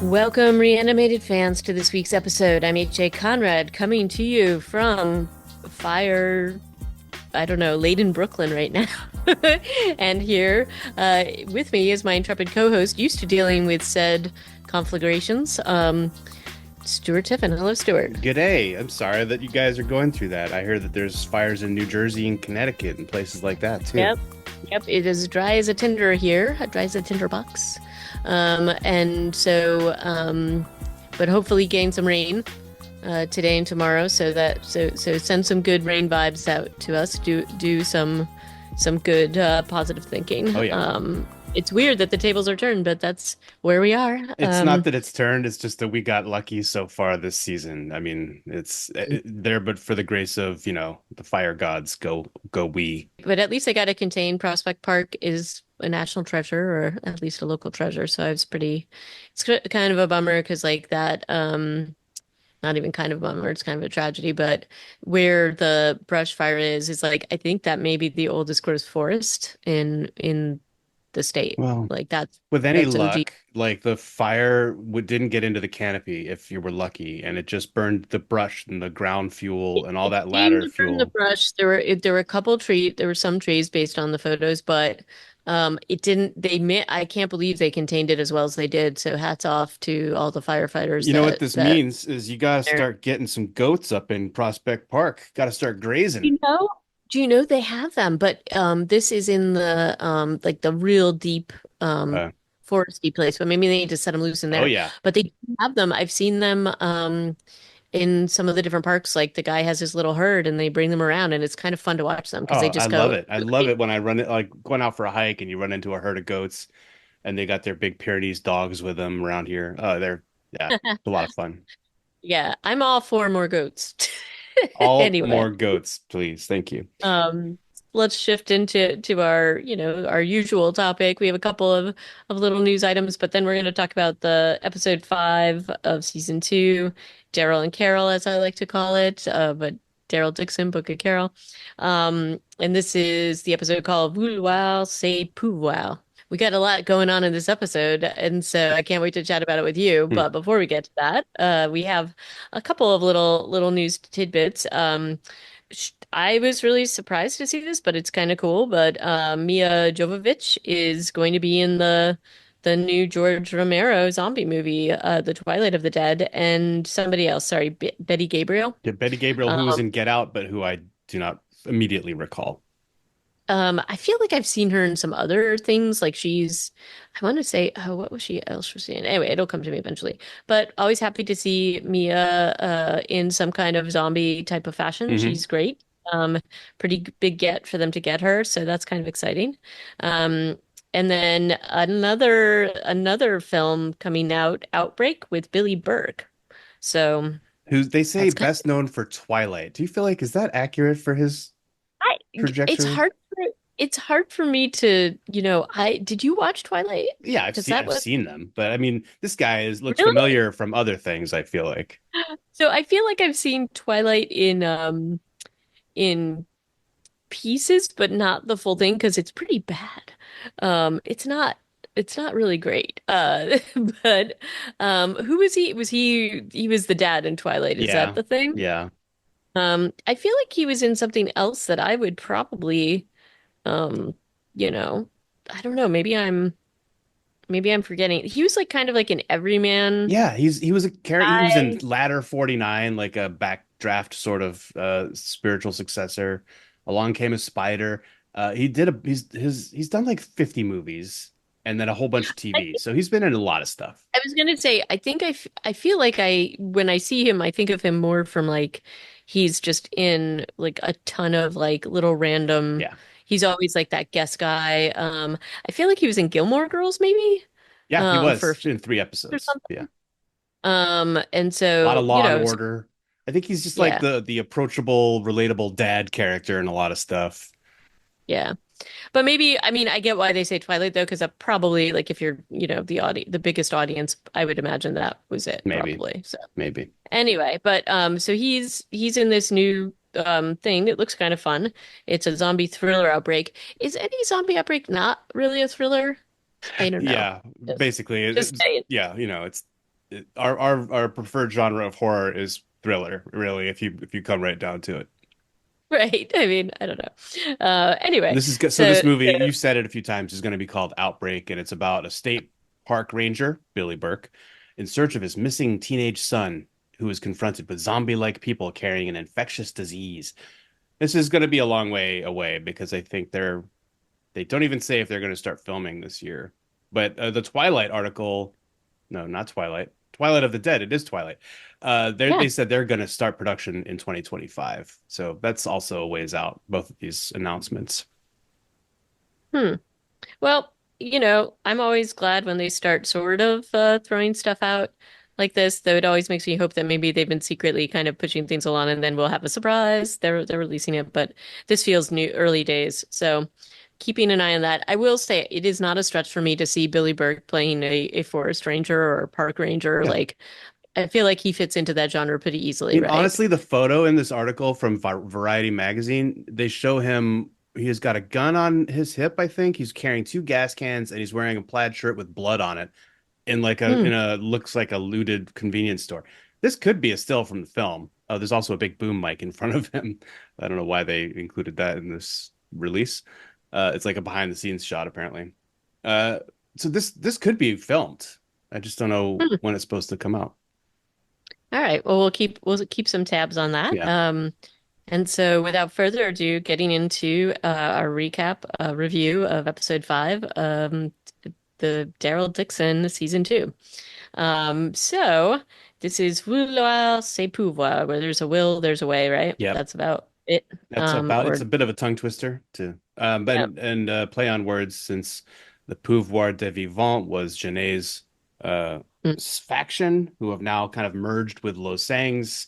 Welcome, reanimated fans, to this week's episode. I'm H.J. Conrad, coming to you from fire, I don't know, late in Brooklyn right now. And here with me is my intrepid co-host, used to dealing with said conflagrations, Stuart Tiffin. Hello, Stuart. G'day. I'm sorry that you guys are going through that. I hear that there's fires in New Jersey and Connecticut and places like that too. Yep. Yep, it is dry as a tinder here, dry as a tinder box. But hopefully gain some rain today and tomorrow, so send some good rain vibes out to us. Do some good positive thinking. Oh yeah. It's weird that the tables are turned, but that's where we are. It's not that it's turned, it's just that we got lucky so far this season. I mean, it's there, but for the grace of, the fire gods, go we. But at least I got to contain Prospect Park is a national treasure, or at least a local treasure. So I was pretty. It's kind of a bummer because like that. Not even kind of a bummer. It's kind of a tragedy. But where the brush fire is like I think that may be the oldest growth forest in the state. Well, Like that's with any that's OG. luck, like the fire didn't get into the canopy if you were lucky, and it just burned the brush and the ground fuel and all It that seemed ladder to burn the fuel. brush. There were a couple trees. There were some trees based on the photos, but it didn't. I can't believe they contained it as well as they did. So hats off to all the firefighters You know what that this that. means is you gotta There. start getting some goats up in Prospect Park. Gotta start grazing. You know, do you know they have them? But this is in the like the real deep Uh, foresty place. But maybe they need to set them loose in oh there. yeah. But they do have them. I've seen them in some of the different parks. Like the guy has his little herd, and they bring them around, and it's kind of fun to watch them because they Oh, I just love go it. I love really. it when I run it like going out for a hike and you run into a herd of goats and they got their big Pyrenees dogs with them around here. Oh, yeah, it's a lot of fun. Yeah, I'm all for more goats. All Anyway, more goats, please. Thank you. um, let's shift into our, our usual topic. We have a couple of little news items, but then we're going to talk about the episode 5 of season 2, Daryl and Carol, as I like to call it, but Daryl Dixon, Book of Carol. And this is the episode called Vouloir, c'est Pouvoir. We got a lot going on in this episode, and so I can't wait to chat about it with you. Hmm. But before we get to that, we have a couple of little news tidbits. I was really surprised to see this, but it's kind of cool. But Mia Jovovich is going to be in the new George Romero zombie movie, The Twilight of the Dead, and somebody else. Sorry, Betty Gabriel. Yeah, Betty Gabriel, who was Um, in Get Out, but who I do not immediately recall. I feel like I've seen her in some other things. Like I want to say, oh, what was she else was she in? Anyway, it'll come to me eventually. But always happy to see Mia in some kind of zombie type of fashion. Hmm. She's great. Pretty big get for them to get her, so that's kind of exciting. Um, and then another film coming out, Outbreak with Billy Burke. So Who they say that's kind best known for Twilight. Do you feel like is that accurate for his I it's trajectory? hard for me to, I did you watch Twilight? Yeah, Because that I've was seen them, but I mean, this guy is looks really. familiar from other things, I feel like. So I feel like I've seen Twilight in pieces, but not the full thing because it's pretty bad. It's not really great. But who was he? He was the dad in Twilight, is that Yeah. the thing? Yeah. I feel like he was in something else that I would probably um, you know, I don't know, maybe I'm forgetting. He was like kind of like an everyman Yeah, he was a character. He was in guy. Ladder 49, like a backdraft sort of spiritual successor. Along Came a Spider. He's done like 50 movies and then a whole bunch of I TV. So he's been in a lot of stuff. I was gonna say, I think I feel like when I see him, I think of him more from like he's just in like a ton of like little random. Yeah. He's always like that guest guy. I feel like he was in Gilmore Girls, maybe, Yeah, he for a was few in three or episodes. something. Yeah. And A lot of so, Law and Order. I think he's just like yeah, the approachable, relatable dad character in a lot of stuff. yeah. But maybe, I mean, I get why they say Twilight though, because that probably like if you're, the biggest audience, I would imagine that was it Maybe. probably. So. Maybe. Anyway, but so he's in this new thing that looks kind of fun. It's a zombie thriller outbreak. Is any zombie outbreak not really a thriller? I don't know. Yeah, Just basically just saying. yeah, our preferred genre of horror is thriller, really, if you come right down to it. Right. I mean, I don't know. Anyway, So so this movie, you've said it a few times, is going to be called Outbreak, and it's about a state park ranger, Billy Burke, in search of his missing teenage son, who is confronted with zombie-like people carrying an infectious disease. This is going to be a long way away because I think they don't even say if they're going to start filming this year. But the Twilight article, no, not Twilight, Twilight of the Dead, it is Twilight. yeah. They said they're going to start production in 2025. So that's also a ways out, both of these announcements. Hmm. Well, I'm always glad when they start sort of throwing stuff out like this, though it always makes me hope that maybe they've been secretly kind of pushing things along and then we'll have a surprise. They're releasing it, but this feels new early days. So keeping an eye on that. I will say it is not a stretch for me to see Billy Burke playing a forest ranger or a park ranger. Yeah. Like I feel like he fits into that genre pretty I easily, mean, right? honestly, the photo in this article from Variety magazine, they show him, he has got a gun on his hip, I think. He's carrying two gas cans and he's wearing a plaid shirt with blood on it in Hmm. looks like a looted convenience store. This could be a still from the film. There's also a big boom mic in front of him. I don't know why they included that in this release. It's like a behind the scenes shot apparently. Uh, so this could be filmed. I just don't know Hmm. when it's supposed to come out. All right. Well, we'll keep some tabs on that. Yeah. And so without further ado, getting into our recap review of episode 5, the Daryl Dixon season 2. So this is Vouloir, c'est pouvoir, where there's a will, there's a way, right? Yep. That's about it. That's about, it's Or a bit of a tongue twister to but yeah. and play on words since the Pouvoir de Vivant was Janae's uh Mm, faction who have now kind of merged with Losang's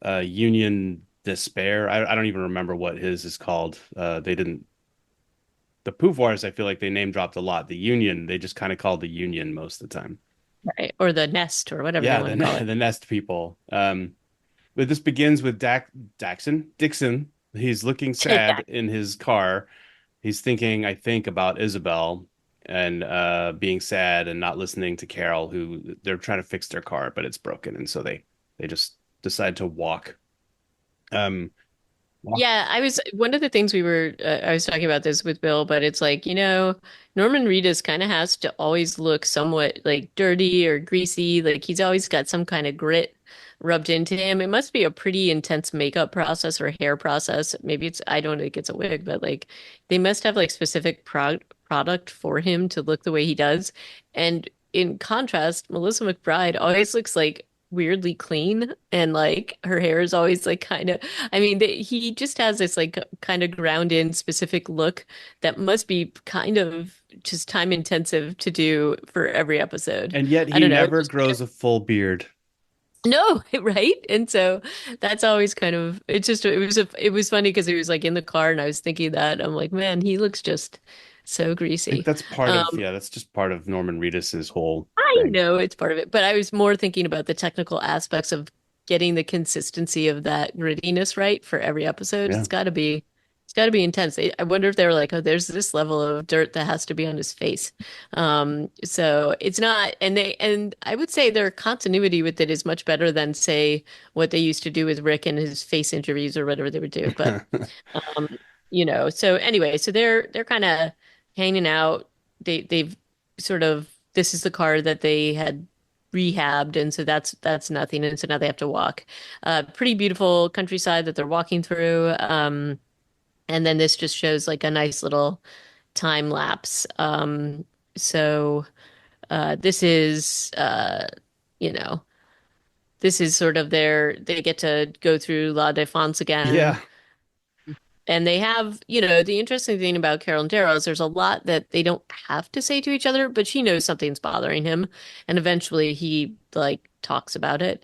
Union Despair. I don't even remember what his is called. They didn't the Pouvoirs, I feel like they name dropped a lot. The Union, they just kind of called the Union most of the time. right. Or the nest or whatever they Yeah, want to call it. the Nest people. But this begins with Dixon. He's looking Yeah. sad in his car. He's thinking, I think, about Isabel and being sad and not listening to Carol, who they're trying to fix their car, but it's broken, and so they just decide to walk. Um, walk. Yeah, one of the things I was talking about this with Bill, but it's like, Norman Reedus kind of has to always look somewhat like dirty or greasy. Like he's always got some kind of grit rubbed into him. It must be a pretty intense makeup process or hair process. Maybe I don't think it's a wig, but like they must have like specific product for him to look the way he does. And in contrast, Melissa McBride always looks like weirdly clean and like her hair is always like kind of he just has this like kind of ground in specific look that must be kind of just time intensive to do for every episode. And yet I he don't know. never grows a full beard. No, right? And so that's always kind of it was funny because it was like in the car and I was thinking that I'm like, man, he looks just so I think greasy. that's part Um, of, yeah, that's just part of Norman Reedus's whole I thing. know it's part of it, but I was more thinking about the technical aspects of getting the consistency of that grittiness right for every episode. Yeah. It's got to be intense. I wonder if they were like, oh, there's this level of dirt that has to be on his face. So it's not, and I would say their continuity with it is much better than say what they used to do with Rick and his face interviews or whatever they would do. But um, so anyway, so they're kind of hanging out. They've sort of this is the car that they had rehabbed, and so that's nothing. And so now they have to walk. Pretty beautiful countryside that they're walking through. And then this just shows like a nice little time lapse. So this is you know, this is sort of they get to go through La Défense again. Yeah. And they have, the interesting thing about Carol and Daryl is there's a lot that they don't have to say to each other, but she knows something's bothering him. And eventually he like talks about it.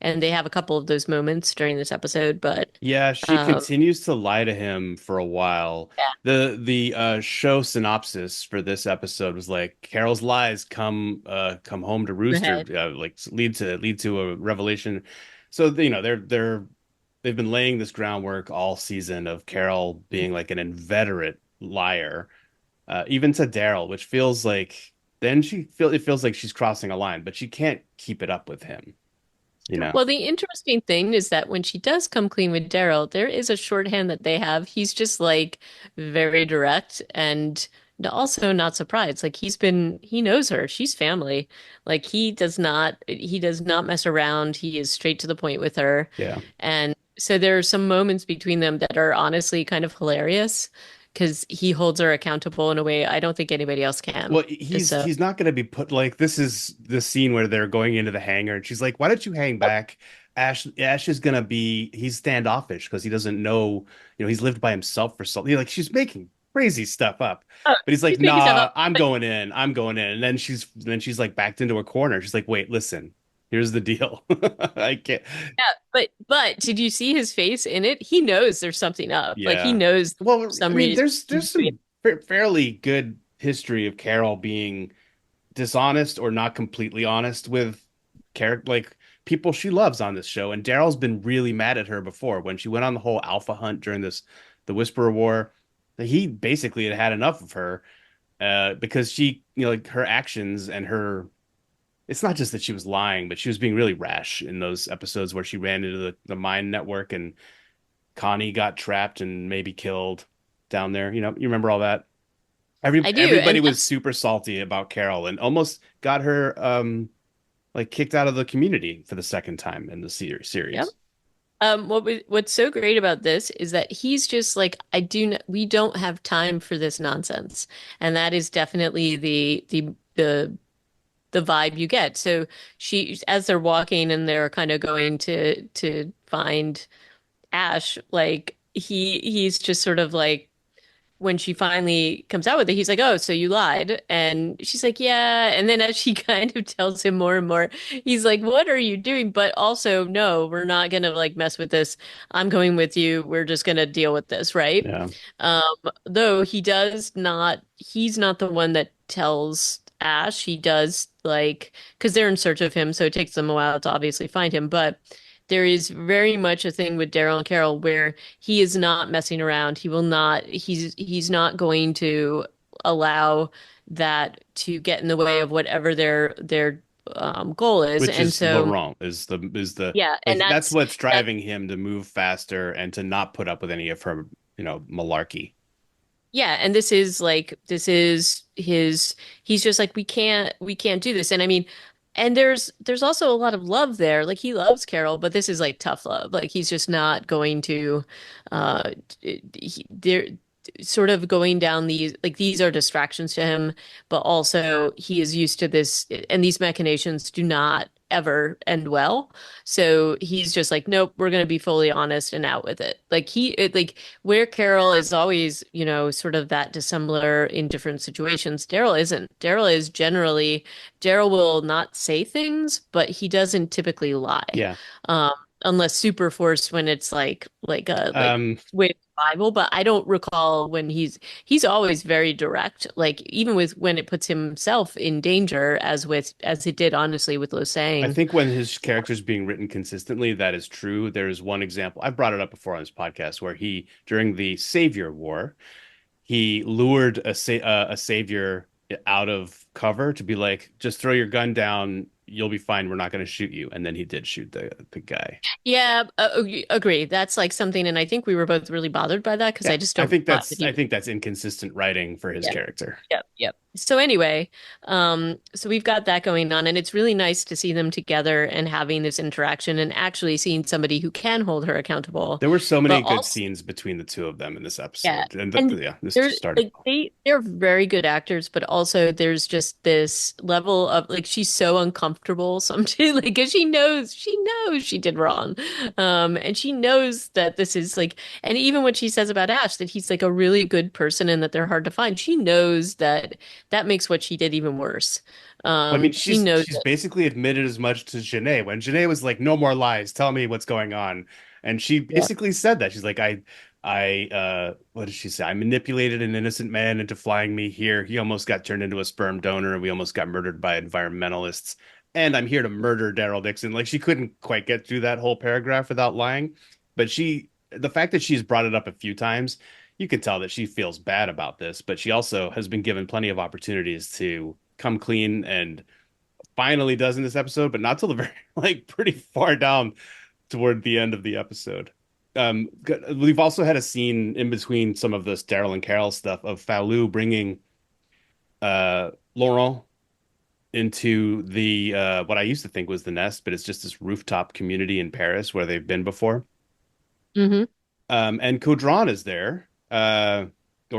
And they have a couple of those moments during this episode, but Yeah, she um, continues to lie to him for a while. yeah, The show synopsis for this episode was like Carol's lies come home to go roost or ahead. like lead to a revelation. So they've been laying this groundwork all season of Carol being like an inveterate liar, even to Daryl, which feels like. then it feels like she's crossing a line, but she can't keep it up with him, you know? Well, the interesting thing is that when she does come clean with Daryl, there is a shorthand that they have. He's just like very direct and also not surprised. Like he knows her. She's family. Like he does not mess around. He is straight to the point with her. Yeah. And so there are some moments between them that are honestly kind of hilarious because he holds her accountable in a way I don't think anybody else can. Well, So, he's not going to be put like this is the scene where they're going into the hangar and she's like, "Why don't you hang back?" Ash is going to be he's standoffish because he doesn't know, he's lived by himself for so like she's making crazy stuff up. oh, But he's like, she's making stuff "Nah, up. I'm going in. I'm going in." And then she's like backed into a corner. She's like, "Wait, listen. Here's the deal. I can't." Yeah, but did you see his face in it? He knows there's something up. Like he Yeah. knows for Well, I some mean, reason there's he's doing some fairly good history of Carol being dishonest or not completely honest with character like people she loves on this show. And Daryl's been really mad at her before when she went on the whole alpha hunt during the Whisperer War. He basically had enough of her because she, like her actions and her. It's not just that she was lying, but she was being really rash in those episodes where she ran into the mine network and Connie got trapped and maybe killed down there. You remember all that? I do, Everybody and was super salty about Carol and almost got her like kicked out of the community for the second time in the yep. series. What's so great about this is that he's just like, we don't have time for this nonsense. And that is definitely the vibe you get. So as they're walking and they're kind of going to find Ash, like he's just sort of like when she finally comes out with it, he's like, "Oh, so you lied." And she's like, "Yeah." And then as she kind of tells him more and more, he's like, "What are you doing?" But also, no, we're not gonna like mess with this. I'm going with you. We're just gonna deal with this, right? Yeah, Um, though he's not the one that tells Ash. He does like, because they're in search of him, so it takes them a while to obviously find him. But there is very much a thing with Daryl and Carol where he is not messing around. He's not going to allow that to get in the way of whatever their goal is. which And is so, Laurent is the yeah, and like that's what's that's driving him to move faster and to not put up with any of her, malarkey. yeah, and this is his he's just like we can't do this. And I mean, and there's also a lot of love there. Like he loves Carol, but this is like tough love. Like he's just not going to they're sort of going down these are distractions to him, but also he is used to this and these machinations do not ever end well. So he's just like, nope, we're going to be fully honest and out with it. Like where Carol is always, sort of that dissimilar in different situations, Daryl isn't. Daryl will not say things, but he doesn't typically lie. Yeah. Um, unless super forced when it's like Um, with Bible, but I don't recall when he's always very direct, like even with when it puts himself in danger as it did honestly with I Losang. think when his character's being written consistently, that is true. There's one example. I've brought it up before on this podcast where during the Savior War, he lured a savior out of cover to be like, just throw your gun down, you'll be fine. We're not going to shoot you. And then he did shoot the guy. Yeah, agree. That's like something, and I think we were both really bothered by that because Yeah, I just don't buy that I he. think that's inconsistent writing for his Yeah. character. Yep, yep. So anyway, so we've got that going on, and it's really nice to see them together and having this interaction and actually seeing somebody who can hold her accountable, There were so but many good also scenes between the two of them in this yeah. episode, and And yeah, this they're just started. like they're very good actors, but also there's just this level of like she's so uncomfortable sometimes like 'cause she knows she did wrong. And she knows that this is like and even when she says about Ash that he's like a really good person and that they're hard to find, she knows that that makes what she did even worse. I mean, She knows she's it. basically admitted as much to Janae when Janae was like, "No more lies. Tell me what's going on." And she Yeah. basically said that. She's like, what did she say? I manipulated an innocent man into flying me here. He almost got turned into a sperm donor, and we almost got murdered by environmentalists. And I'm here to murder Daryl Dixon." Like she couldn't quite get through that whole paragraph without lying. But the fact that she's brought it up a few times, you can tell that she feels bad about this. But she also has been given plenty of opportunities to come clean and finally does in this episode, but not till the very like pretty far down toward the end of the episode. We've also had a scene in between some of this Daryl and Carol stuff of Falou bringing Laurent into the what I used to think was the nest, but it's just this rooftop community in Paris where they've been before. Hmm. And Caudron is there, or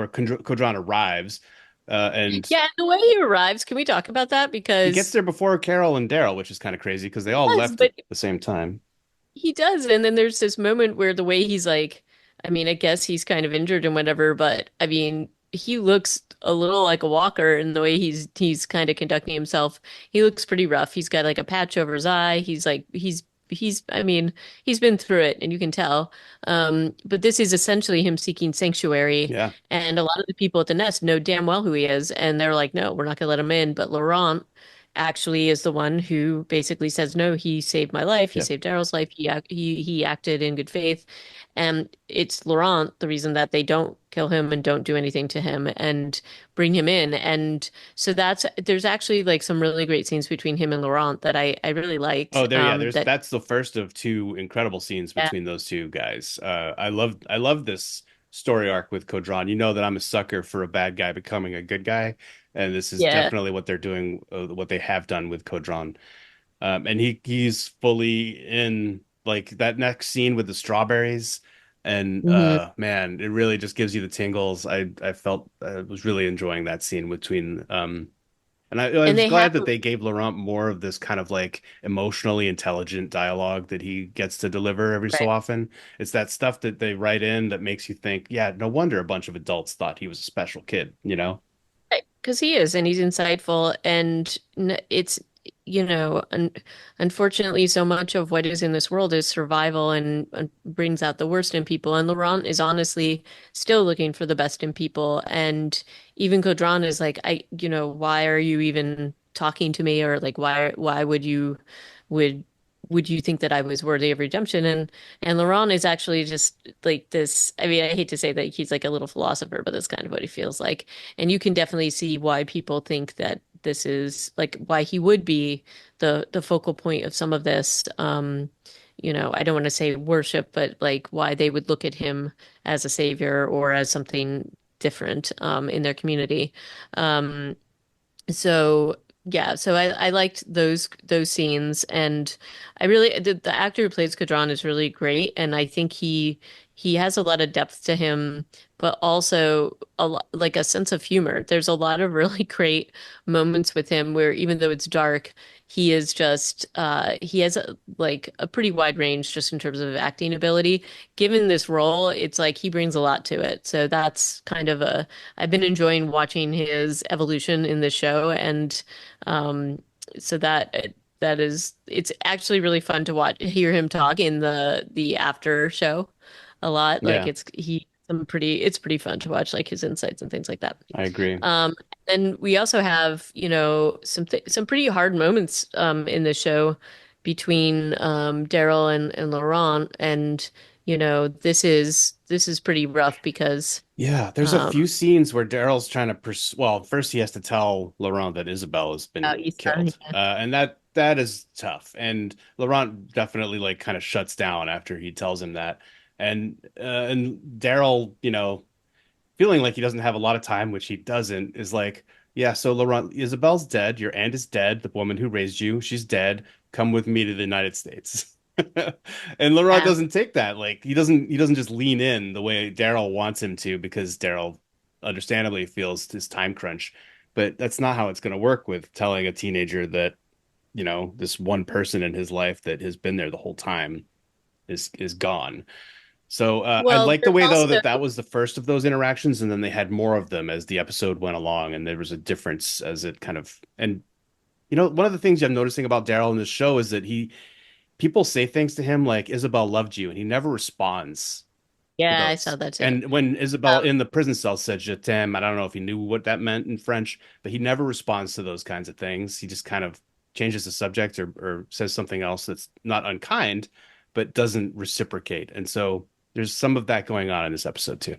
Caudron arrives, and Yeah, and the way he arrives, can we talk about that? he gets Because there before Carol and Daryl, which is kind of crazy because they he all does, left at but the same time. he does. And then there's this moment where the way he's like, I mean, I guess he's kind of injured and whatever, but I mean, he looks a little like a walker in the way he's kind of conducting himself. He looks pretty rough. He's got like a patch over his eye. He's like he's I mean, he's been through it and you can tell. But this is essentially him seeking sanctuary. Yeah, And a lot of the people at the nest know damn well who he is, and they're like, no, we're not gonna let him in. But Laurent actually is the one who basically says, no, he saved my life. He yeah. saved Daryl's life. He acted in good faith. And it's Laurent, the reason that they don't kill him and don't do anything to him and bring him in. And so there's actually like some really great scenes between him and Laurent that I really liked. Oh, there, yeah. There's That that's the first of two incredible scenes Yeah, between those two guys. I love this story arc with Caudron. You know that I'm a sucker for a bad guy becoming a good guy, and this is yeah. definitely what they're doing, what they have done with Caudron. And he's fully in like that next scene with the strawberries, and Hmm. man, it really just gives you the tingles. I felt I was really enjoying that scene between and I And was they have glad that they gave Laurent more of this kind of like emotionally intelligent dialogue that he gets to deliver every so right. often. It's that stuff that they write in that makes you think, yeah, no wonder a bunch of adults thought he was a special kid, you know? Because he is, and he's insightful, and it's, un unfortunately, so much of what is in this world is survival and brings out the worst in people. And Laurent is honestly still looking for the best in people. And even Caudron is like, why are you even talking to me? Or like, why would would you think that I was worthy of redemption? And Laurent is actually just like this. I mean, I hate to say that he's like a little philosopher, but that's kind of what he feels like. And you can definitely see why people think that this is like why he would be the focal point of some of this. I don't want to say worship, but like why they would look at him as a savior or as something different in their community. Um, so yeah, so I liked those scenes, and I really the actor who plays Kadran is really great, and I think he has a lot of depth to him, but also a lot like a sense of humor. There's a lot of really great moments with him where even though it's dark, he is just he has like a pretty wide range just in terms of acting ability. Given this role, it's like he brings a lot to it. So that's kind of a I've been enjoying watching his evolution in the show, and um, so that is it's actually really fun to hear him talk in the after show a lot. Like Yeah, it's pretty fun to watch like his insights and things like that. I agree. Um, and we also have, some pretty hard moments in the show between Daryl and Laurent, and this is pretty rough because Yeah, there's a um, few scenes where Daryl's trying to well, first he has to tell Laurent that Isabel has been Issa, killed. And that is tough. And Laurent definitely like kind of shuts down after he tells him that. And Daryl, feeling like he doesn't have a lot of time, which he doesn't, is like, yeah, so Laurent, Isabel's dead. Your aunt is dead. The woman who raised you, she's dead. Come with me to the United States. And Laurent yeah. doesn't take that. Like he doesn't just lean in the way Daryl wants him to because Daryl understandably feels his time crunch. But that's not how it's going to work with telling a teenager that, this one person in his life that has been there the whole time is gone. So I Well, like the there's way though also that was the first of those interactions, and then they had more of them as the episode went along, and there was a difference as it kind of and one of the things I'm noticing about Daryl in this show is that people say things to him like Isabel loved you, and he never responds to Yeah, I saw those. that too. And when Isabel Um, in the prison cell said "je t'aime," I don't know if he knew what that meant in French, but he never responds to those kinds of things. He just kind of changes the subject or says something else that's not unkind, but doesn't reciprocate. And so there's some of that going on in this episode too.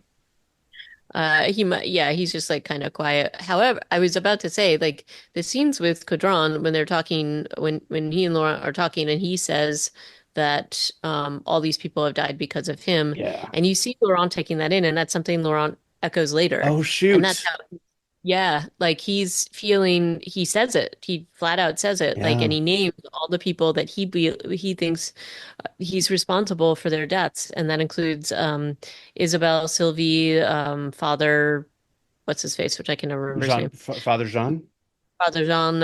Yeah, he's just like kind of quiet. However, I was about to say like the scenes with Cadron when they're talking when he and Laurent are talking and he says that all these people have died because of him Yeah. and you see Laurent taking that in and that's something Laurent echoes later. Oh And that's shoot. how yeah, like he's feeling he says it. He flat out says it like and Yeah. he names all the people that he thinks he's responsible for their deaths and that includes Isabel, Sylvie, Father, what's his face, which I can never remember his Jean name, Father Jean. Father Jean,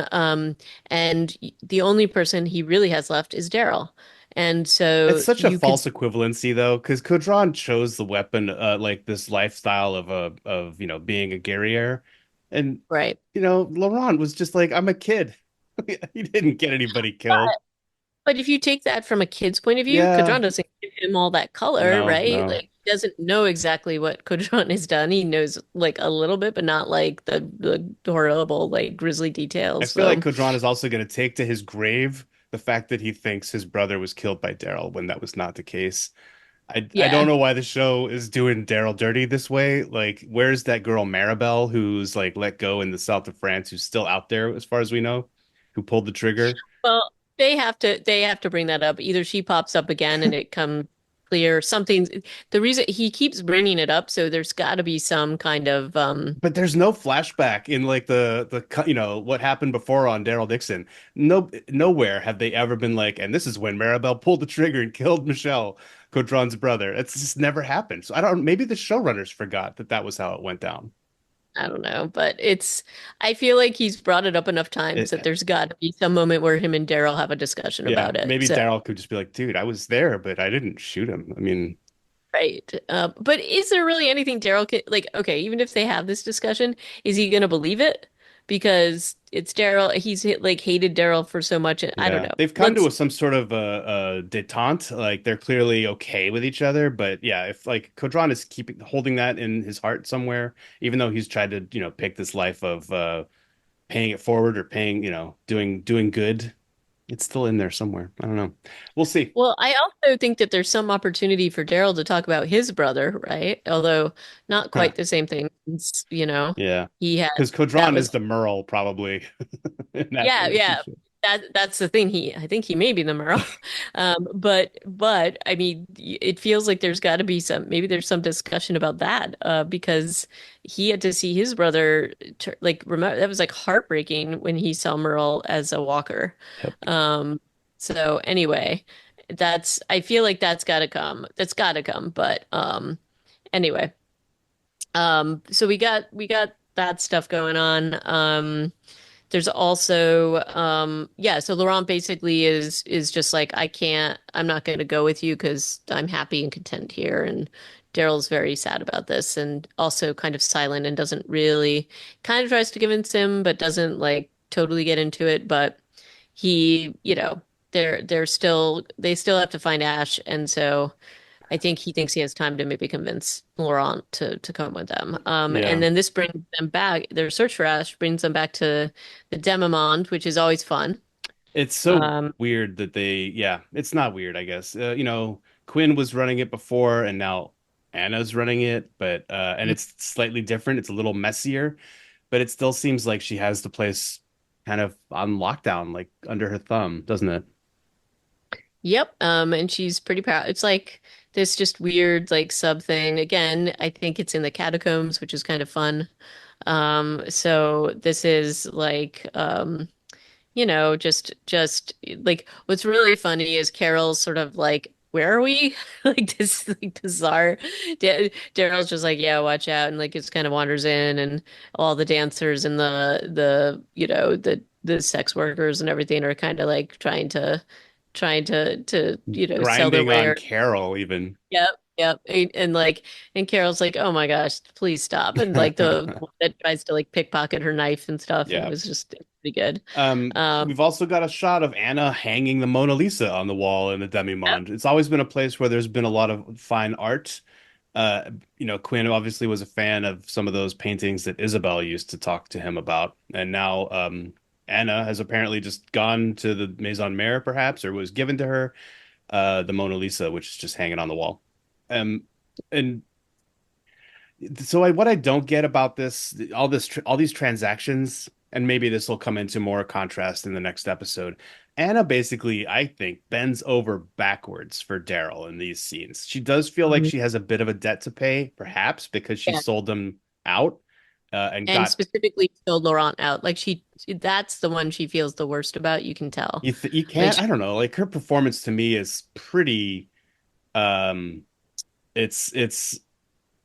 and the only person he really has left is Daryl. And It's so such a you could, false equivalency though, because Kodron chose the weapon, like this lifestyle of being a guerrier, and right. Laurent was just like, I'm a kid. He didn't get anybody But, killed. but if you take that from a kid's point of view, Yeah, Kadron doesn't give him all that color, no, right? no. Like he doesn't know exactly what Kadron has done. He knows like a little bit, but not like the horrible, like grisly I details. feel like So Kodron is also going to take to his grave the fact that he thinks his brother was killed by Daryl when that was not the case. I don't yeah. know why the show is doing Daryl dirty this way. Like, where's that girl Maribel who's like let go in the south of France, who's still out there as far as we know, who pulled the trigger? Well, they have to bring that up. Either she pops up again and it comes clear something. The reason he keeps bringing it up, so there's got to be some kind of But there's no flashback in like what happened before on Daryl Dixon. No, nowhere have they ever been like, and this is when Maribel pulled the trigger and killed Michelle, Codron's brother. It's just never happened. So I don't. Maybe the showrunners forgot that that was how it went down. I don't know, but I feel like he's brought it up enough times that It, there's got to be some moment where him and Daryl have a discussion yeah, about it. maybe So, Daryl could just be like, dude, I was there, but I didn't shoot him. I mean, right. But is there really anything Daryl can like, okay, even if they have this discussion, is he gonna believe it? Because it's Daryl, like hated Daryl for so much. I don't yeah, know. they've come to Let's some sort of detente. Like they're clearly okay with each other. But yeah, if like Kodron is keeping holding that in his heart somewhere, even though he's tried to pick this life of paying it forward or paying doing good, it's still in there somewhere. I don't know. We'll see. Well, I also think that there's some opportunity for Daryl to talk about his brother, right? Although not Huh. quite the same thing, since, Yeah, he had because that Kodron is was the Merle probably in that yeah, yeah. relationship. That's the thing. I think he may be the Merle. But I mean, it feels like there's got to be maybe there's some discussion about that, because he had to see his brother like remember that was like heartbreaking when he saw Merle as a walker. Yep. Um, so anyway, I feel like that's got to come. That's got to come. But anyway, so we got that stuff going on. There's also yeah, so Laurent basically is just like I'm not going to go with you because I'm happy and content here and Daryl's very sad about this and also kind of silent and doesn't really kind of tries to convince him but doesn't like totally get into it but they still have to find Ash and so I think he thinks he has time to maybe convince Laurent to come with them. And Yeah. then this brings them back. Their search for Ash brings them back to the Demimond, which is always fun. It's so Um, weird that it's not weird, I guess. Quinn was running it before and now Anna's running it, but and it's slightly different. It's a little messier, but it still seems like she has the place kind of on lockdown, like under her thumb, doesn't it? yep. And she's pretty proud. It's like this just weird like sub thing. Again, I think it's in the catacombs, which is kind of fun. So this is like just like what's really funny is Carol's sort of like, where are we? Like this like bizarre. Daryl's just like, yeah, watch out, and like just kind of wanders in, and all the dancers and the sex workers and everything are kind of like trying to sell their Grinding on wares. Carol even. Yep, yep. And Carol's like, "Oh my gosh, please stop!" And like the one that tries to like pickpocket her knife and stuff. It Yeah. was just pretty good. Um, We've also got a shot of Anna hanging the Mona Lisa on the wall in the yep. Demi-Monde. It's always been a place where there's been a lot of fine art. Quinn obviously was a fan of some of those paintings that Isabel used to talk to him about. And now Anna has apparently just gone to the Maison Mère, perhaps, or was given to her, the Mona Lisa, which is just hanging on the wall. Um, and What I don't get about all these transactions, and maybe this will come into more contrast in the next episode. Anna basically, I think, bends over backwards for Daryl in these scenes. She does feel like Mhm. she has a bit of a debt to pay, perhaps because she Yeah. sold them out, and And got specifically filled Laurent out. Like that's the one she feels the worst about, you can tell. you Like can't. I don't know. Like her performance to me is pretty. Um, it's it's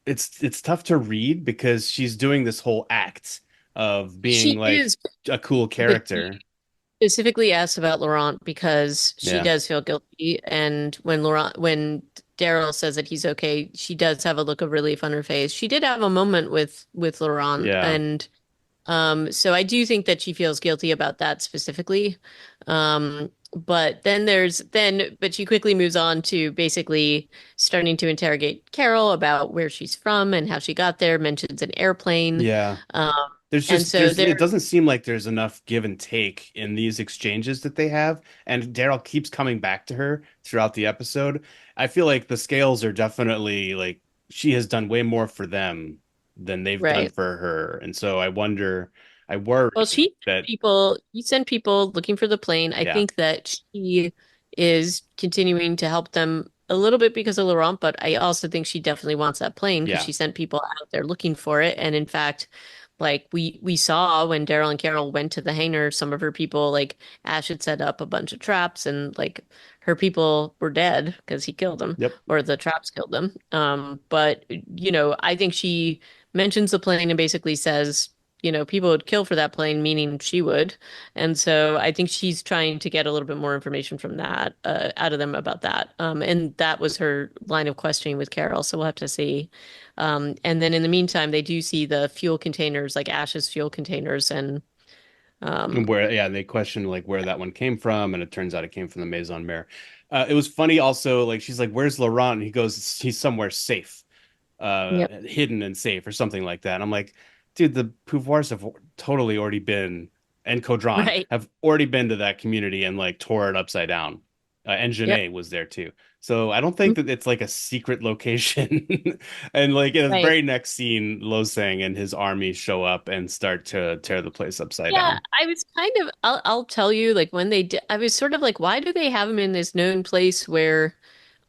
it's tough to read because she's doing this whole act of being she like is, a cool but character. specifically asked about Laurent because she Yeah. does feel guilty. And when Daryl says that he's okay, she does have a look of relief on her face. She did have a moment with Laurent, Yeah. and so I do think that she feels guilty about that specifically. But but she quickly moves on to basically starting to interrogate Carol about where she's from and how she got there, mentions an airplane. Yeah. Um, and so There's there, it doesn't seem like there's enough give and take in these exchanges that they have, and Daryl keeps coming back to her throughout the episode. I feel like the scales are definitely like she has done way more for them than they've done right. for her. And so I Well, worry that she sent people looking for the plane. I yeah. think that she is continuing to help them a little bit because of Laurent, but I also think she definitely wants that plane because Yeah. she sent people out there looking for it. And in fact, like we saw when Daryl and Carol went to the hangar, some of her people, like Ash had set up a bunch of traps and like her people were dead because he killed them Yep. or the traps killed them. But I think she mentions the plane and basically says, people would kill for that plane, meaning she would. And so I think she's trying to get a little bit more information from that, out of them about that. And that was her line of questioning with Carol. So we'll have to see. And then in the meantime, they do see the fuel containers, like Ash's fuel containers. And And um, where, yeah, they questioned like where that one came from, and it turns out it came from the Maison Mare. It was funny also, like she's like, "Where's Laurent?" And he goes, "He's somewhere safe, yep, hidden and safe, or something like that." And I'm like, dude, the Pouvoirs have totally already been, and Caudron right. have already been to that community and like tore it upside down. And Yep, Janae was there too. So I don't think that it's like a secret location. And like in the right. very next scene, Losang and his army show up and start to tear the place upside Yeah, down. I was kind of, I'll tell you, like when they did, I was sort of like, why do they have him in this known place where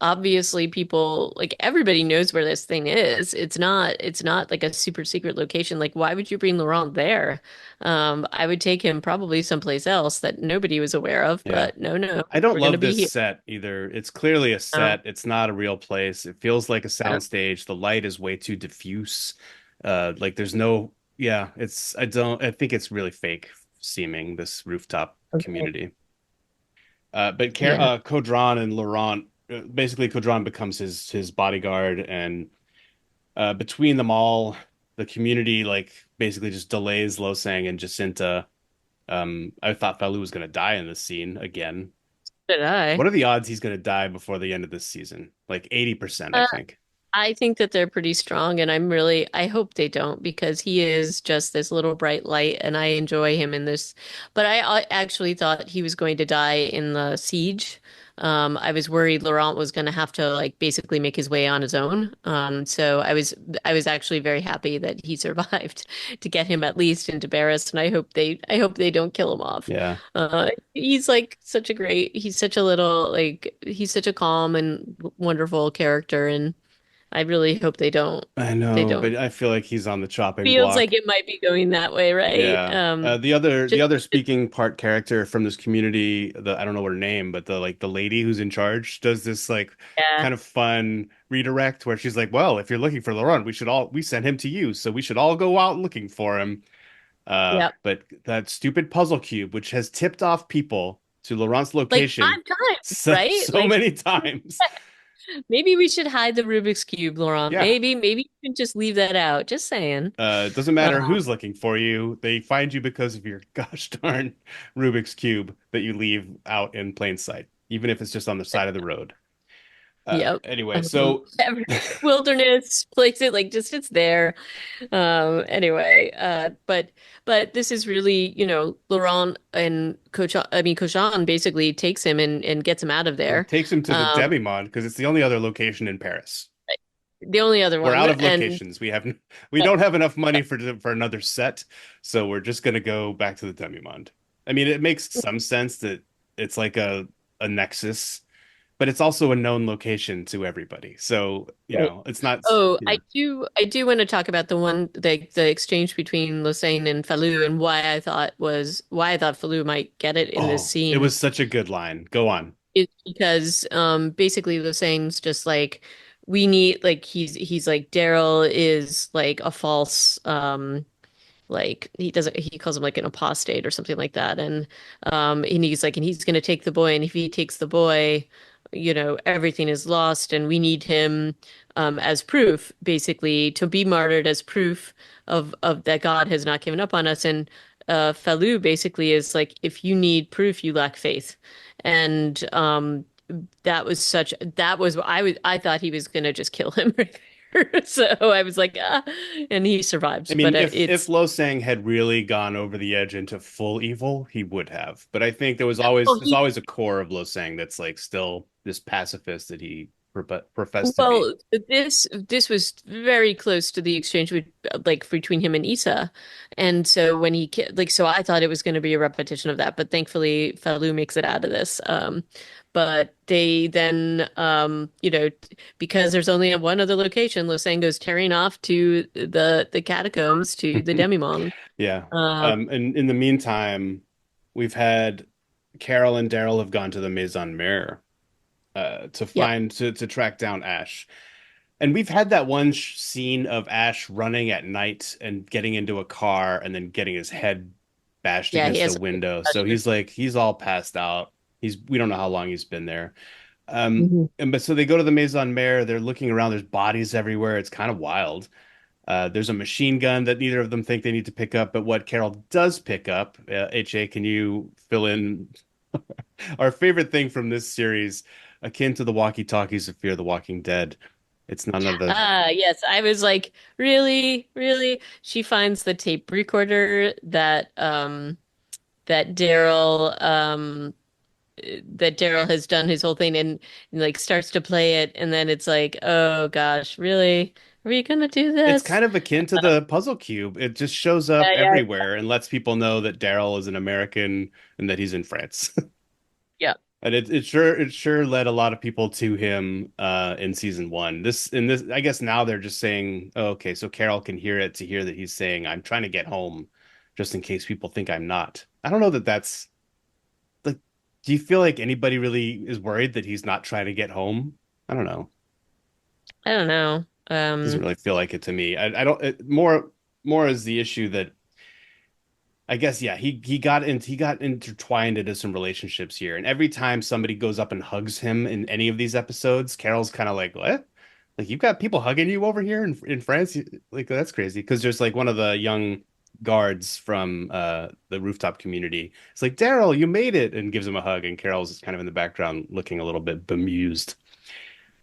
obviously people like everybody knows where this thing is. It's not like a super secret location. Like why would you bring Laurent there? I would take him probably someplace else that nobody was aware of, Yeah. but no, I don't we're gonna love be this here. set either. It's clearly a Um, set. It's not a real place. It feels like a uh, soundstage. The light is way too diffuse. Like there's no, yeah, I think it's really fake seeming, this rooftop okay. community. Yeah. Caudron and Laurent, basically Caudron becomes his bodyguard, and between them all, the community like basically just delays Losang and Jacinta. I thought Falou was gonna die in this scene again. Did I? What are the odds he's going to die before the end of this season? Like 80%, I Uh, think. I think that they're pretty strong, and I hope they don't because he is just this little bright light, and I enjoy him in this. But I actually thought he was going to die in the siege. I was worried Laurent was going to have to like basically make his way on his own. So I was actually very happy that he survived to get him at least into Barris, and I hope they don't kill him off. Yeah, He's like he's such a little like he's such a calm and wonderful character, and I really hope they don't. I They know, don't. but I feel like he's on the chopping Feels like block. it might be going that way, right? Yeah. The Just other speaking part character from this community, the I don't know what her name, but the lady who's in charge does this like yeah, kind of fun redirect where she's like, "Well, if you're looking for Laurent, we sent him to you, so we should all go out looking for him." yep. But that stupid puzzle cube, which has tipped off people to Laurent's Like location 5 times, right? so Like many times. maybe we should hide the Rubik's Cube, Laurent. Yeah. Maybe you can just leave that out. Just saying. It doesn't Uh, matter who's looking for you. They find you because of your gosh darn Rubik's Cube that you leave out in plain sight, even if it's just on the side of the road. yep. Anyway, so Every wilderness place it like just it's there. Anyway, but this is really, Laurent and Cochon basically takes him and gets him out of yeah, there. takes him to the Um, Demi-Monde because it's the only other location in Paris. the only other We're one. out of And locations. We don't have enough money for another set, so we're just gonna go back to the demi-monde. I mean, it makes some sense that it's like a nexus, but it's also a known location to everybody. So, right. it's not, Oh, yeah. I do want to talk about the exchange between Losane and Falou and why I thought Falou might get it in this Oh, it scene was such a good line. Go on. is because basically Losane's just like we need like he's like Daryl is like a false like he calls him like an apostate or something like that, and he's like and he's gonna take the boy, and if he takes the boy, everything is lost, and we need him as proof, basically, to be martyred as proof of that God has not given up on us. And Falou basically is like, if you need proof, you lack faith. And I thought he was gonna just kill him right there. So I was like, ah, and he I survives. mean, But if it's Lo Sang had really gone over the edge into full evil, he would have. But I think well, there's always a core of Lo Sang that's like still this pacifist that he professed to be. well, this was very close to the exchange like between him and Issa, and so when so I thought it was going to be a repetition of that, but thankfully Falou makes it out of this. But they then, because there's only one other location, Losang goes tearing off to the catacombs to the Demimonde. Yeah. Um, And in the meantime, we've had Carol and Daryl have gone to the Maison Mare to yeah, track down Ash. And we've had that one scene of Ash running at night and getting into a car and then getting his head bashed yeah, he against a has a window. So concussion. he's all passed out. We don't know how long he's been there. Mhm. And but so they go to the Maison Mare. They're looking around. There's bodies everywhere. It's kind of wild. There's a machine gun that neither of them think they need to pick up. But what Carol does pick up, HA, can you fill in our favorite thing from this series, akin to the walkie-talkies of Fear the Walking Dead? It's none of the. Yes, I was like, really, really? She finds the tape recorder that Daryl has done his whole thing, and like starts to play it, and then it's like, oh gosh, really? Are we gonna do It's this? kind of akin to the puzzle cube. It just shows up Yeah, everywhere and lets people know that Daryl is an American and that he's in France. yeah. And it sure led a lot of people to him in season one. This I guess now they're just saying, oh, okay, so Carol can hear it to hear that he's saying, I'm trying to get home, just in case people think I'm not. I don't know that that's like, do you feel like anybody really is worried that he's not trying to get home? I don't know. I don't know. Doesn't really feel like it to me. I don't more is the issue that I guess yeah, he got intertwined into some relationships here. And every time somebody goes up and hugs him in any of these episodes, Carol's kind of like, "What? Like you've got people hugging you over here in France? Like that's crazy." Because there's like one of the young guards from the rooftop community. It's like, "Daryl, you made it," and gives him a hug, and Carol's kind of in the background looking a little bit bemused.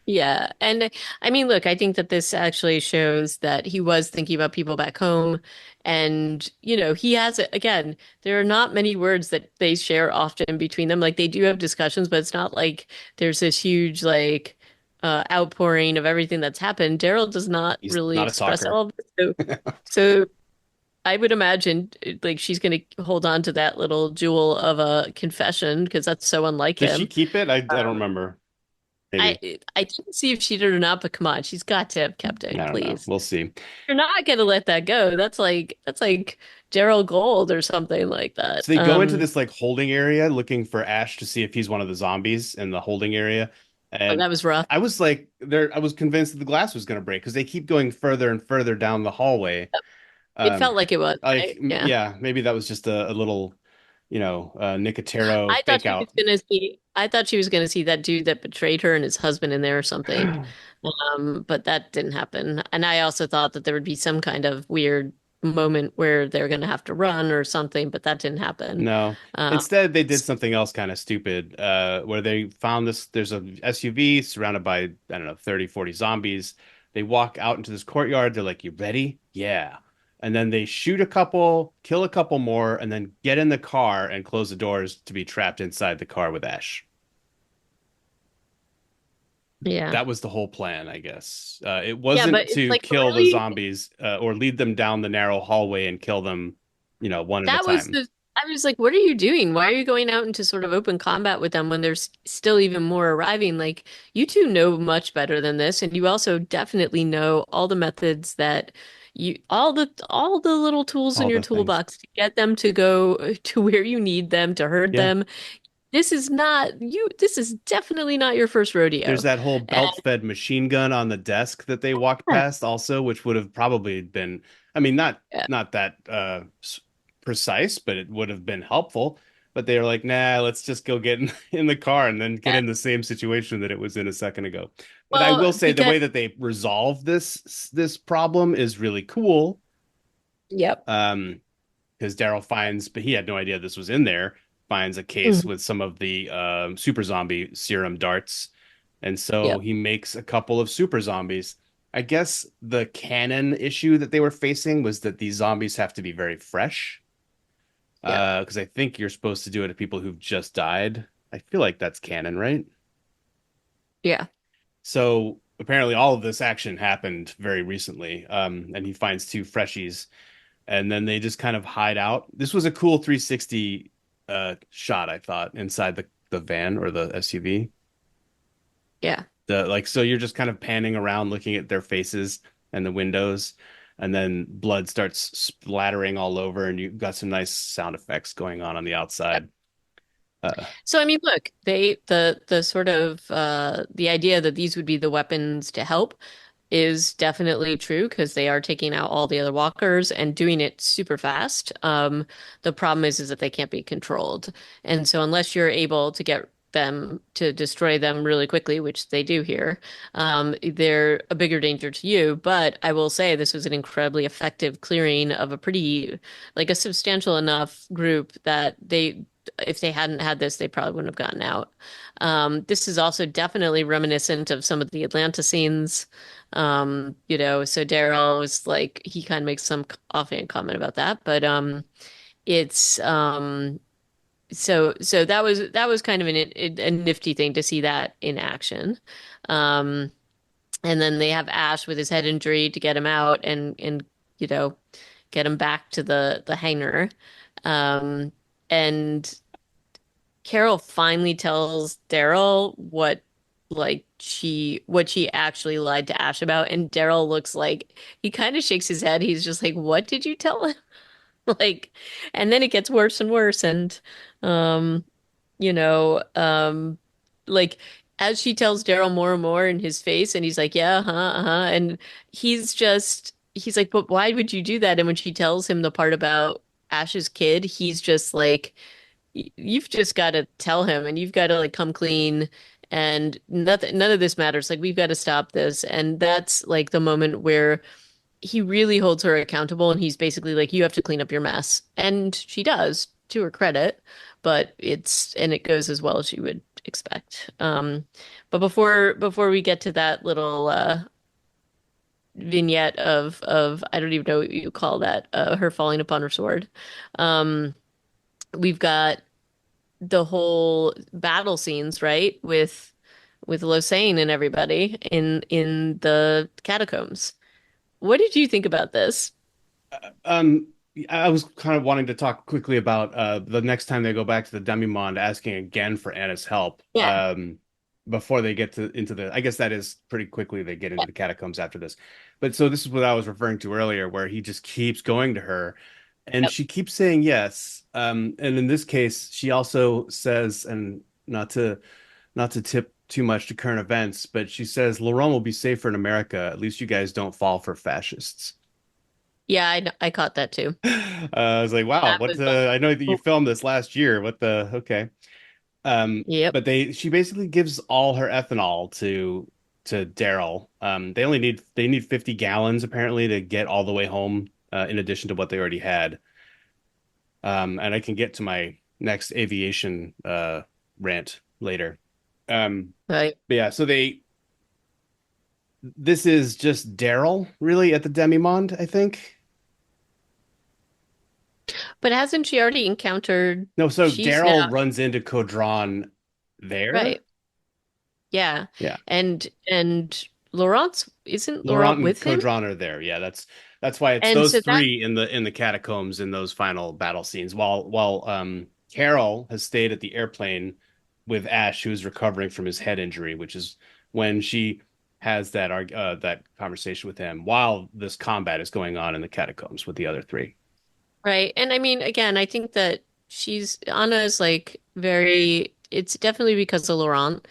Yeah. And I mean, look, I think that this actually shows that he was thinking about people back home. And, he has, again, there are not many words that they share often between them. Like they do have discussions, but it's not like there's this huge, like, outpouring of everything that's happened. Daryl does not He's really not a express talker. all of this. So I would imagine like she's going to hold on to that little jewel of a confession because that's so unlike Does she him. keep it? I don't Um, remember. I Maybe. I didn't see if she did or not, but come on, she's got to have kept I it, don't know. please. We'll see. You're not gonna let that go. That's like Daryl Gold or something like that. So they go into this like holding area looking for Ash to see if he's one of the zombies in the holding area. Oh, And that was rough. I was like there I was convinced that the glass was going to break because they keep going further and further down the hallway. It Um felt like it was, right? Yeah. yeah, maybe that was just a little, Nicotero fake out. I thought she was gonna see that dude that betrayed her and his husband in there or something. But that didn't happen. And I also thought that there would be some kind of weird moment where they're gonna have to run or something, but that didn't happen. No. Um, Instead, they did something else kind of stupid, where they found there's a SUV surrounded by, I don't know, 30, 40 zombies. They walk out into this courtyard. They're like, "You ready?" Yeah. And then they shoot a couple, kill a couple more, and then get in the car and close the doors to be trapped inside the car with Ash. Yeah. That was the whole plan, I guess. It Yeah, but wasn't it's to like kill the really zombies or lead them down the narrow hallway and kill them, one at a that was time. the I was like, what are you doing? Why are you going out into sort of open combat with them when there's still even more arriving? Like, you two know much better than this, and you also definitely know all the methods that all the little tools in All your the things. toolbox to get them to go to where you need them, to herd Yeah. them. This is definitely not your first There's rodeo. that whole And belt-fed machine gun on the desk that they walked past also, which would have probably been, I mean, yeah, not that precise, but it would have been helpful. But they were like, nah, let's just go get in the car and then get yeah. in the same situation that it was in a second ago. But I Well, will say the because way that they resolve this problem is really cool. yep. Um, because Daryl finds, but he had no idea this was in there, finds a case Mhm. with some of the super zombie serum darts. And so Yep. he makes a couple of super zombies. I guess the canon issue that they were facing was that these zombies have to be very fresh. Yep. Because I think you're supposed to do it to people who've just died. I feel like that's canon, right? Yeah. So apparently all of this action happened very recently. And he finds two freshies and then they just kind of hide out. This was a cool 360 shot, I thought, inside the van or the SUV. Yeah. The like so you're just kind of panning around looking at their faces and the windows, and then blood starts splattering all over, and you've got some nice sound effects going on the outside. Uh, So I mean, look, the sort of the idea that these would be the weapons to help is definitely true because they are taking out all the other walkers and doing it super fast. The problem is that they can't be controlled. And so unless you're able to get them to destroy them really quickly, which they do here, they're a bigger danger to you. But I will say this was an incredibly effective clearing of a pretty, like a substantial enough group that if they hadn't had this, they probably wouldn't have gotten out. This is also definitely reminiscent of some of the Atlanta scenes. So Daryl was like he kind of makes some offhand comment about that, but it's so that was kind of a nifty thing to see that in action. Um, and then they have Ash with his head injury to get him out and you know get him back to the hangar. Um, and Carol finally tells Daryl what she actually lied to Ash about, and Daryl looks like he kind of shakes his head. He's just like, "What did you tell him?" Like, and then it gets worse and worse, and um, you know, like as she tells Daryl more and more in his face, and he's like, "Yeah, and he's like, "But why would you do that?" And when she tells him the part about Ash's kid, he's just like you've just got to tell him and you've got to like come clean and none of this matters. Like we've got to stop this. And that's like the moment where he really holds her accountable and he's basically like, you have to clean up your mess. And she does, to her credit, but it goes as well as you would expect. But before we get to that little vignette of I don't even know what you call that, her falling upon her sword. Um, we've got the whole battle scenes, right? With Losane and everybody in the catacombs. What did you think about this? Um, I was kind of wanting to talk quickly about the next time they go back to the Demimonde, asking again for Anna's help. Yeah. Before they get to into the, I guess that is pretty quickly they get into the catacombs after this. But so this is what I was referring to earlier, where he just keeps going to her, and Yep. she keeps saying yes. And in this case, she also says, and not to tip too much to current events, but she says Laurent will be safer in America. At least you guys don't fall for fascists. Yeah, I caught that too. I was like, wow, That what was the, I know that you filmed this last year. What the, okay. yep. But she basically gives all her ethanol to Daryl. They need 50 gallons apparently to get all the way home, in addition to what they already had. And I can get to my next aviation, rant later. Right. But yeah, this is just Daryl really at the Demimonde, I think. But hasn't she already encountered No, so she's now Daryl runs into Codron there. right. Yeah. Yeah. And Laurent's isn't Laurent Laurent and with him? Caudron are there. Yeah, that's why it's And those so that three in the catacombs in those final battle scenes. While Carol has stayed at the airplane with Ash, who's recovering from his head injury, which is when she has that conversation with him while this combat is going on in the catacombs with the other three. right. And I mean, again, I think that she's Anna is like very it's definitely because of Laurent.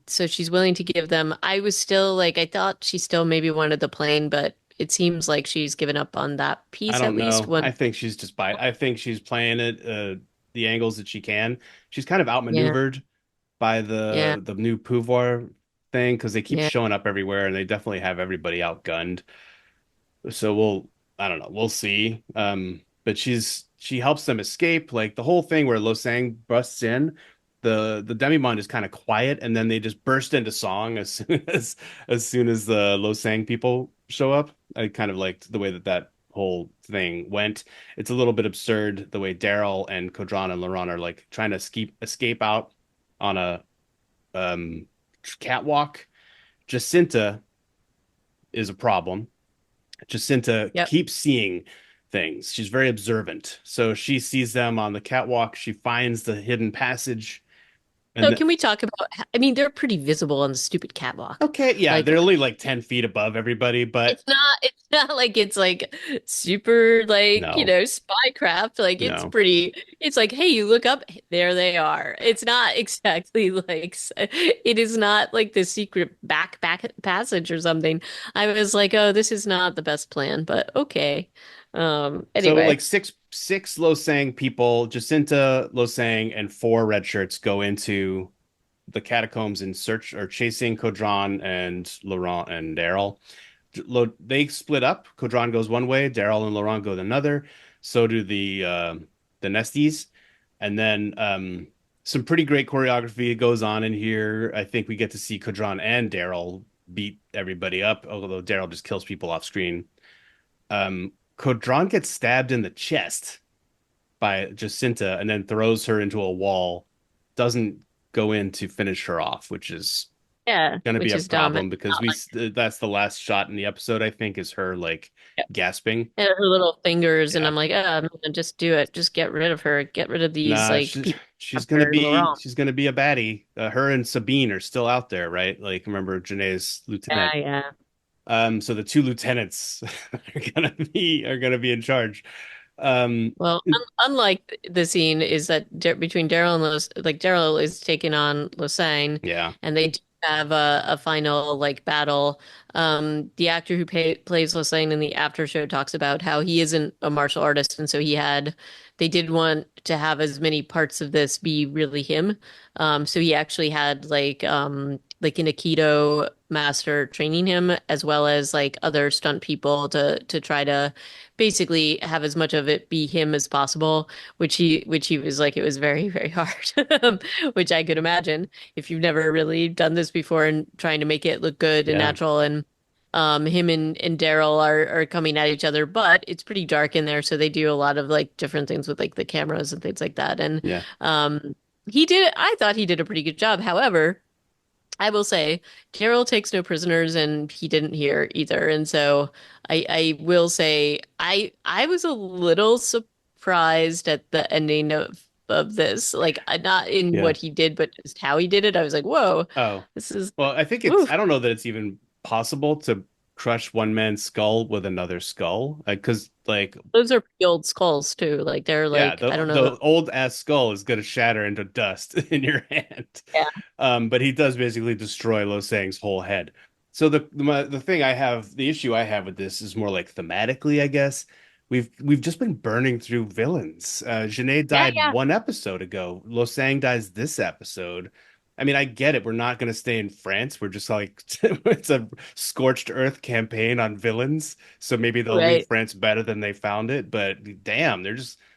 So she's willing to give them. I was still like I thought she still maybe wanted the plane, but it seems like she's given up on that I piece at don't least. know. One, I think she's just I think she's playing it the angles that she can. She's kind of yeah, outmaneuvered by yeah, the new Pouvoir thing because they keep yeah. showing up everywhere and they definitely have everybody outgunned. So I don't know, we'll see. But she helps them escape. Like the whole thing where Lo Sang busts in, the Demimond is kind of quiet, and then they just burst into song as soon as the Lo Sang people show up. I kind of liked the way that whole thing went. It's a little bit absurd the way Daryl and Kodran and Laurent are like trying to escape out on a um catwalk. Jacinta is a problem. Jacinta Yep. keeps seeing things. She's very observant. So she sees them on the catwalk. She finds the hidden passage. And So can we talk about, I mean, they're pretty visible on the stupid catwalk. okay, yeah, Like they're only like 10 feet above everybody, but it's not like it's like super like, no, spy craft. Like no. it's like, hey, you look up, there they are. It's not exactly like it is not like the secret back passage or something. I was like, oh, this is not the best plan, but okay. So like Anyway. six Losang people, Jacinta, Losang, and four red shirts go into the catacombs in search or chasing Kodran and Laurent and Daryl. They split up. Kodran goes one way, Daryl and Laurent go another. So do the Nesties, and then some pretty great choreography goes on in here. I think we get to see Kodran and Daryl beat everybody up, although Daryl just kills people off screen. Kodran gets stabbed in the chest by Jacinta and then throws her into a wall. Doesn't go in to finish her off, which is Yeah, going to be which a is dumb. problem because Not like that's the last shot in the episode. I think is her like gasping. and her little fingers, and Yeah, I'm like, man, just do it. Just get rid of her. Get rid of these nah, like people gonna after be Laurent. a baddie. Her and Sabine are still out there, right? Like remember Janae's Yeah, lieutenant. yeah. So the two lieutenants are gonna be in charge. Um, Well, un unlike the scene is that between Daryl and Daryl is taking on Losane, yeah, and they do have a final like battle. The actor who plays Losane in the after show talks about how he isn't a martial artist, and so they did want to have as many parts of this be really him. So he actually had like an Aikido master training him as well as like other stunt people to try to basically have as much of it be him as possible, which he was like it was very, very hard. Which I could imagine if you've never really done this before and trying to make it look good and yeah, natural and him and Daryl are coming at each other, but it's pretty dark in there, so they do a lot of like different things with like the cameras and things like that. And yeah, I thought he did a pretty good job. However, I will say Daryl takes no prisoners and he didn't here either. And so I will say I was a little surprised at the ending of this. Like not in yeah. what he did, but just how he did it. I was like, whoa, Oh, this is well, I think woof. I don't know that it's even possible to crush one man's skull with another skull. Because, like, Those are pretty old skulls too. Like they're yeah, like I don't know the the old ass skull is going to shatter into dust in your hand. yeah. But he does basically destroy Lo Sang's whole head. So the issue I have with this is more like thematically, I guess. We've just been burning through villains. Janae Yeah, died yeah. one episode ago. Lo Sang dies this episode. I mean, I get it. We're not going to stay in France. We're just like it's a scorched earth campaign on villains. So maybe they'll leave Right. France better than they found it. But damn, they're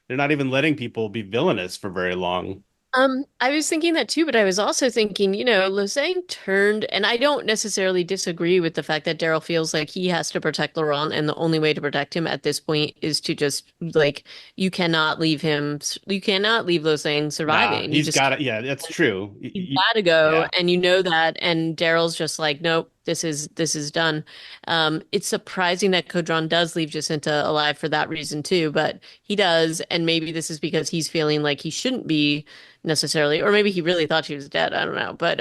not even letting people be villainous for very long. I was thinking that too, but I was also thinking, Losang turned, and I don't necessarily disagree with the fact that Daryl feels like he has to protect Laurent, and the only way to protect him at this point is to just like you cannot leave Losang Nah, surviving. You he's just got it. Yeah, that's true. He's gotta go, Yeah. and you know that. And Daryl's just like, nope, this is done. It's surprising that Kodron does leave Jacinta alive for that reason too, but he does, and maybe this is because he's feeling like he shouldn't be necessarily, or maybe he really thought she was dead. I don't know, but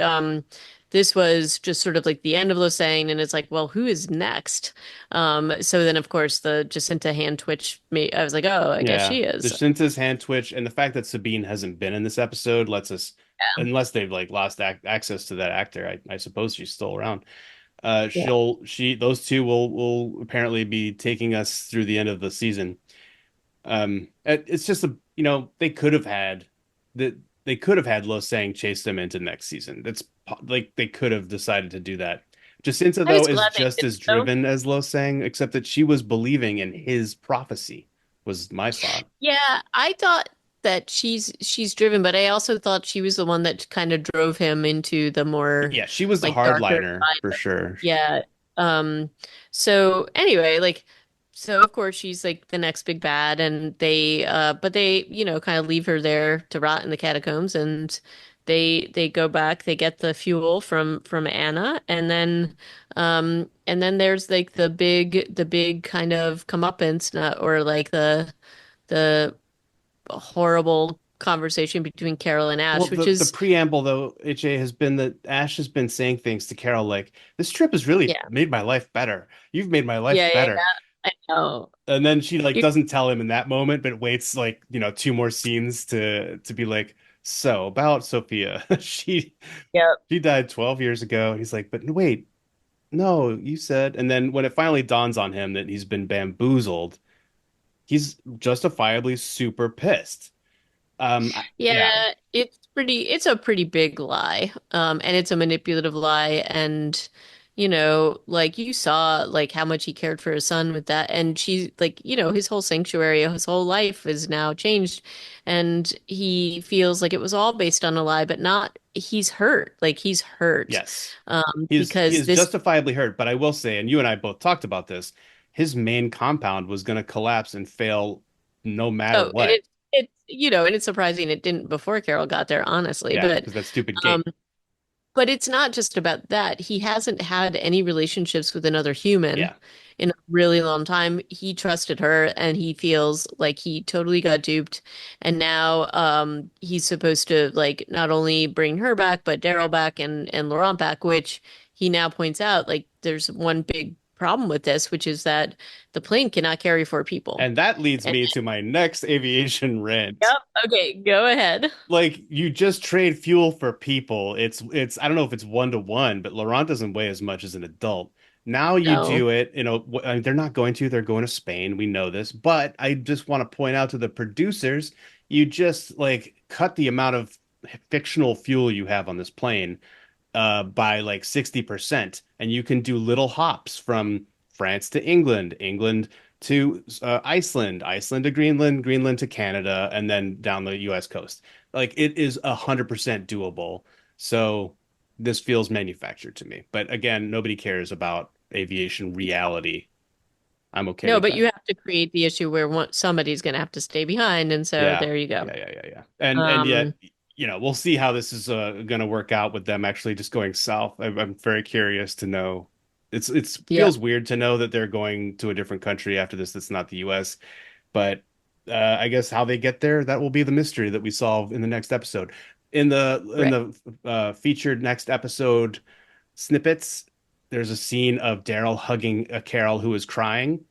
this was just sort of like the end of Losane, and it's like, well, who is next? So then, of course, the Jacinta hand twitch. Me, I was like, oh, I guess Yeah. she The is. Shinta's hand twitch and the fact that Sabine hasn't been in this episode lets us, unless they've like lost ac access to that actor, I suppose she's still around. Yeah. Those two will apparently be taking us through the end of the season. It's just they could have had that they could have had Lo Sang chase them into next season. Like they could have decided to do that. Jacinta I though was is glad they just did as though. driven as Lo Sang, except that she was believing in his prophecy, was my thought. Yeah, I thought that she's driven, but I also thought she was the one that kind of drove him into the more Yeah, she was the like darker hardliner side. for sure. Yeah. Um, so anyway, so of course she's like the next big bad and but they, kind of leave her there to rot in the catacombs and they go back, they get the fuel from Anna and then there's like the big kind of comeuppance or like the horrible conversation between Carol and Well, Ash, which the is preamble though, AJ, has been that Ash has been saying things to Carol like, "This trip has really yeah. made my life better. You've made my life Yeah, yeah, better." yeah. I know. And then she like You, doesn't tell him in that moment, but waits like, two more scenes to be like, "So, about Sophia. yeah. She died 12 years ago." And he's like, "But wait, no, you said." And then when it finally dawns on him that he's been bamboozled, he's justifiably super pissed. Yeah. Yeah, it's a pretty big lie. And it's a manipulative lie and like you saw like how much he cared for his son with that and she like, his whole sanctuary, his whole life is now changed and he feels like it was all based on a lie, but not he's hurt. Like he's hurt. Yes. He Because is this justifiably hurt, but I will say, and you and I both talked about this, his main compound was going to collapse and fail no matter oh, and what. it's surprising it didn't before Carol got there, honestly. Yeah, But because that stupid um gate. But it's not just about that. He hasn't had any relationships with another human Yeah. in a really long time. He trusted her and he feels like he totally got duped. And now he's supposed to like not only bring her back, but Daryl back and Laurent back, which he now points out like there's one big problem with this, which is that the plane cannot carry four people. And that leads And me to my next aviation rant. yep, okay, go ahead. Like you just trade fuel for people. It's I don't know if it's 1 to 1, but Laurent doesn't weigh as much as an adult. Now you No. do it, I mean, they're not going to, they're going to Spain. We know this, but I just want to point out to the producers, you just like cut the amount of fictional fuel you have on this plane by like 60%. And you can do little hops from France to England, England to Iceland, Iceland to Greenland, Greenland to Canada, and then down the US coast. Like it is 100% doable. So this feels manufactured to me. But again, nobody cares about aviation reality. I'm okay No, with but that. you have to create the issue where somebody's going to have to stay behind, and so Yeah. there you go. Yeah. And yet, Um, we'll see how this is going to work out with them actually just going south. I'm very curious to know. It's yeah, feels weird to know that they're going to a different country after this that's not the US, but I guess how they get there, that will be the mystery that we solve in the next episode. In right. the featured next episode snippets, there's a scene of Daryl hugging a Carol who is crying.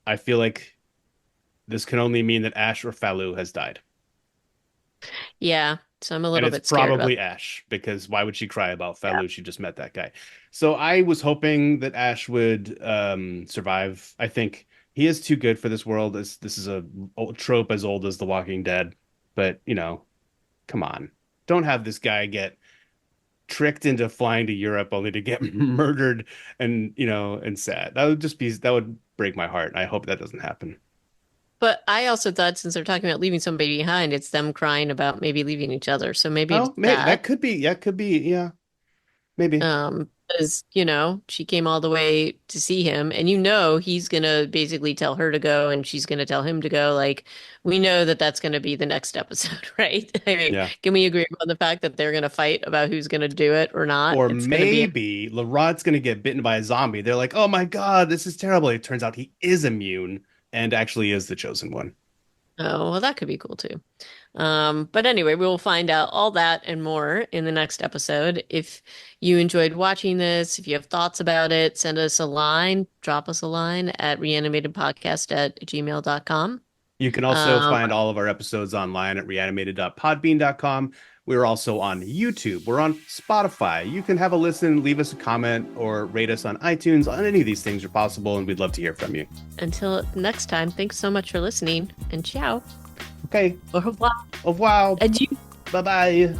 I feel like this can only mean that Ash or Falu has died. Yeah, so I'm a And little it's bit scared about probably Ash because why would she cry about that. Falu? She just met that guy. So I was hoping that Ash would survive. I think he is too good for this world. This is a trope as old as The Walking Dead. But come on, don't have this guy get tricked into flying to Europe only to get murdered and sad. That would break my heart. I hope that doesn't happen. But I also thought since they're talking about leaving somebody behind, it's them crying about maybe leaving each other. So maybe it's Oh, may that. that could be. Yeah, could be. Yeah, maybe. Because, she came all the way to see him, and he's gonna basically tell her to go, and she's gonna tell him to go. Like, we know that that's gonna be the next episode, right? I mean, Yeah. can we agree on the fact that they're gonna fight about who's gonna do it or not? Or It's gonna be, maybe Larod's gonna get bitten by a zombie. They're like, "Oh my God, this is terrible." It turns out he is immune and actually is the chosen one. oh, well, that could be cool too. But anyway, we will find out all that and more in the next episode. If you enjoyed watching this, if you have thoughts about it, send us a line, drop us a line at reanimatedpodcast@gmail.com. You can also Um, find all of our episodes online at reanimated.podbean.com. We're also on YouTube. We're on Spotify. You can have a listen, leave us a comment, or rate us on iTunes. On any of these things are possible, and we'd love to hear from you. until next time, thanks so much for listening and ciao. Okay. Au revoir. Au revoir. Adieu. Bye bye.